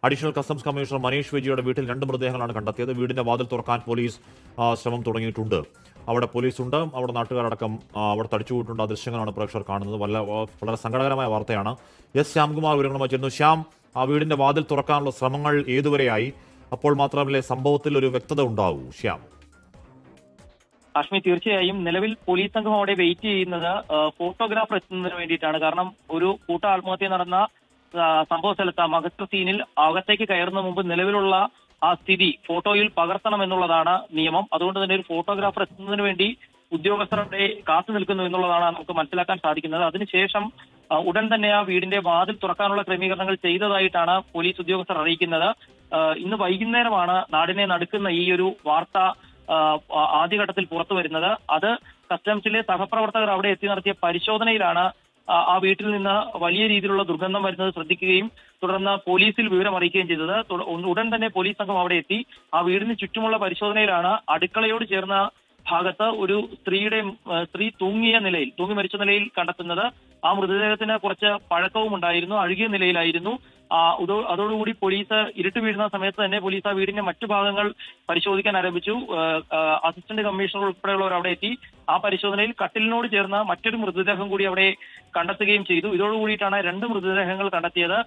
Additional customs commissioner Manish വിജയുടെ വീട്ടിൽ 2 മൃതദേഹങ്ങളാണ് കണ്ടെത്തിയത്. വീടിന്റെ വാതിൽ തുറക്കാൻ പോലീസ് ശ്രമം തുടങ്ങിയിട്ടുണ്ട്. അവിടെ പോലീസുണ്ട്, അവിടെ നാട്ടുകാരടക്കം അവിടെ തടിച്ചുകൂട്ടുണ്ട്. ആ ദൃശ്യങ്ങളാണ് പ്രേക്ഷകർ കാണുന്നത്. വളരെ സങ്കടകരമായ വാർത്തയാണ്. എസ് ശ്യാംകുമാർ വിവരങ്ങളുമായി ചേരുന്നു. ശ്യാം, ആ വീടിന്റെ വാതിൽ തുറക്കാനുള്ള ശ്രമങ്ങൾ ഏതുവരെയായി? അപ്പോൾ മാത്രമല്ലേ സംഭവത്തിൽ ഒരു വ്യക്തത ഉണ്ടാവൂ? ശ്യാം. കാശ്മീർ തീർച്ചയായും നിലവിൽ പോലീസ് സംഘം അവിടെ വെയിറ്റ് ചെയ്യുന്നത് ഫോട്ടോഗ്രാഫർ എത്തുന്നതിന് വേണ്ടിയിട്ടാണ്. കാരണം ഒരു കൂട്ട ആത്മഹത്യ നടന്ന സംഭവ സ്ഥലത്ത് മഹത്വ സീനിൽ അകത്തേക്ക് കയറുന്ന മുമ്പ് നിലവിലുള്ള ആ സ്ഥിതി ഫോട്ടോയിൽ പകർത്തണം എന്നുള്ളതാണ് നിയമം. അതുകൊണ്ട് തന്നെ ഒരു ഫോട്ടോഗ്രാഫർ എത്തുന്നതിന് വേണ്ടി ഉദ്യോഗസ്ഥർ അവിടെ കാത്തു നിൽക്കുന്നു എന്നുള്ളതാണ് നമുക്ക് മനസ്സിലാക്കാൻ സാധിക്കുന്നത്. അതിനുശേഷം ഉടൻ തന്നെ ആ വീടിന്റെ വാതിൽ തുറക്കാനുള്ള ക്രമീകരണങ്ങൾ ചെയ്തതായിട്ടാണ് പോലീസ് ഉദ്യോഗസ്ഥർ അറിയിക്കുന്നത്. ഇന്ന് വൈകുന്നേരമാണ് നാടിനെ നടുക്കുന്ന ഈ ഒരു വാർത്ത ആദ്യഘട്ടത്തിൽ പുറത്തു വരുന്നത്. അത് കസ്റ്റംസിലെ സഹപ്രവർത്തകർ അവിടെ എത്തി നടത്തിയ പരിശോധനയിലാണ് ആ വീട്ടിൽ നിന്ന് വലിയ രീതിയിലുള്ള ദുർഗന്ധം വരുന്നത് ശ്രദ്ധിക്കുകയും തുടർന്ന് പോലീസിൽ വിവരം അറിയിക്കുകയും ചെയ്തത്. ഉടൻ തന്നെ പോലീസ് സംഘം അവിടെ എത്തി ആ വീടിന് ചുറ്റുമുള്ള പരിശോധനയിലാണ് അടുക്കളയോട് ചേർന്ന ഭാഗത്ത് ഒരു സ്ത്രീ തൂങ്ങി മരിച്ച നിലയിൽ കണ്ടെത്തുന്നത്. ആ മൃതദേഹത്തിന് കുറച്ച് പഴക്കവും ഉണ്ടായിരുന്നു, അഴുകിയ നിലയിലായിരുന്നു. അതോടുകൂടി പോലീസ് ഇരുട്ട് വീഴുന്ന സമയത്ത് തന്നെ പോലീസ് ആ വീടിന്റെ മറ്റു ഭാഗങ്ങൾ പരിശോധിക്കാൻ ആരംഭിച്ചു. അസിസ്റ്റന്റ് കമ്മീഷണർ ഉൾപ്പെടെയുള്ളവർ അവിടെ എത്തി ആ പരിശോധനയിൽ കട്ടിലിനോട് ചേർന്ന മറ്റൊരു മൃതദേഹം കൂടി അവിടെ കണ്ടെത്തുകയും ചെയ്തു. ഇതോടുകൂടിയിട്ടാണ് 2 മൃതദേഹങ്ങൾ കണ്ടെത്തിയത്.